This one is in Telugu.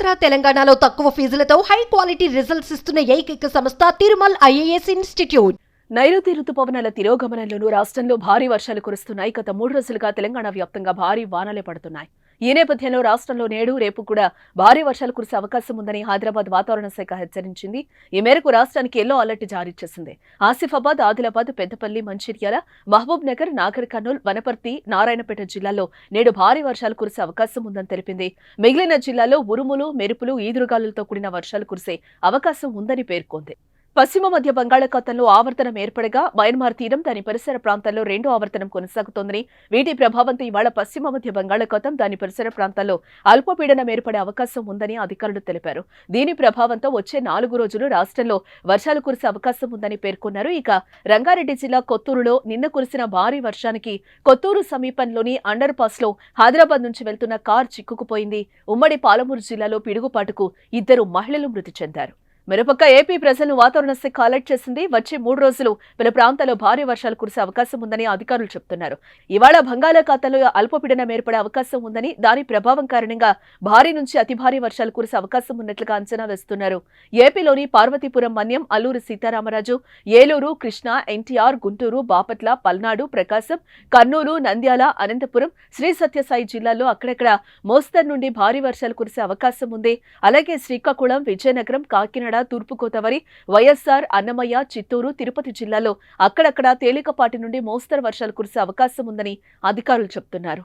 ఆంధ్ర తెలంగాణలో తక్కువ ఫీజులతో హై క్వాలిటీ రిజల్ట్స్ ఇస్తున్న ఏకైక సంస్థ తిరుమల్ ఐఏఎస్ ఇన్స్టిట్యూట్. నైరుతి రుతుపవనాల తిరోగమనంలోనూ రాష్ట్రంలో భారీ వర్షాలు కురుస్తున్నాయి. గత 3 రోజులుగా తెలంగాణ వ్యాప్తంగా భారీ వానలే పడుతున్నాయి. ఈ నేపథ్యంలో రాష్ట్రంలో నేడు రేపు కూడా భారీ వర్షాలు కురిసే అవకాశం ఉందని హైదరాబాద్ వాతావరణ శాఖ హెచ్చరించింది. ఈ మేరకు రాష్ట్రానికి ఎల్లో అలర్ట్ జారీ చేసింది. ఆసిఫాబాద్, ఆదిలాబాద్, పెద్దపల్లి, మంచిర్యాల, మహబూబ్ నగర్, నాగర్ కర్నూల్, వనపర్తి, నారాయణపేట జిల్లాల్లో నేడు భారీ వర్షాలు కురిసే అవకాశం ఉందని తెలిపింది. మిగిలిన జిల్లాల్లో ఉరుములు, మెరుపులు, ఈదురుగాలులతో కూడిన వర్షాలు కురిసే అవకాశం ఉందని పేర్కొంది. పశ్చిమ మధ్య బంగాళాఖాతంలో ఆవర్తనం ఏర్పడగా మయన్మార్ తీరం దాని పరిసర ప్రాంతాల్లో రెండో ఆవర్తనం కొనసాగుతోందని, వీటి ప్రభావంతో ఇవాళ పశ్చిమ మధ్య బంగాళాఖాతం దాని పరిసర ప్రాంతాల్లో అల్పపీడనం ఏర్పడే అవకాశం ఉందని అధికారులు తెలిపారు. దీని ప్రభావంతో వచ్చే 4 రోజులు రాష్ట్రంలో వర్షాలు కురిసే అవకాశం ఉందని పేర్కొన్నారు. ఇక రంగారెడ్డి జిల్లా కొత్తూరులో నిన్న కురిసిన భారీ వర్షానికి కొత్తూరు సమీపంలోని అండర్ పాస్ లో హైదరాబాద్ నుంచి వెళ్తున్న కార్ చిక్కుకుపోయింది. ఉమ్మడి పాలమూరు జిల్లాలో పిడుగుపాటుకు 2 మహిళలు మృతి చెందారు. మరోపక్క ఏపీ ప్రజలను వాతావరణ శాఖ అలర్ట్ చేసింది. వచ్చే 3 రోజులు పలు ప్రాంతాల్లో భారీ వర్షాలు కురిసే అవకాశం ఉందని అధికారులు చెబుతున్నారు. ఇవాళ బంగాళాఖాతంలో అల్పపీడనం ఏర్పడే అవకాశం ఉందని, దాని ప్రభావం కారణంగా భారీ నుంచి అతి భారీ వర్షాలు కురిసే అవకాశం ఉన్నట్లుగా అంచనా వేస్తున్నారు. ఏపీలోని పార్వతీపురం, మన్యం, అల్లూరు సీతారామరాజు, ఏలూరు, కృష్ణా, ఎన్టీఆర్, గుంటూరు, బాపట్ల, పల్నాడు, ప్రకాశం, కర్నూలు, నంద్యాల, అనంతపురం, శ్రీ సత్యసాయి జిల్లాల్లో అక్కడక్కడ మోస్తరు నుండి భారీ వర్షాలు కురిసే అవకాశం ఉంది. అలాగే శ్రీకాకుళం, విజయనగరం, కాకినాడ, తూర్పుగోదావరి, వైఎస్ఆర్, అన్నమయ్య, చిత్తూరు, తిరుపతి జిల్లాలో అక్కడక్కడ తేలికపాటి నుండి మోస్తరు వర్షాలు కురిసే అవకాశం ఉందని అధికారులు చెబుతున్నారు.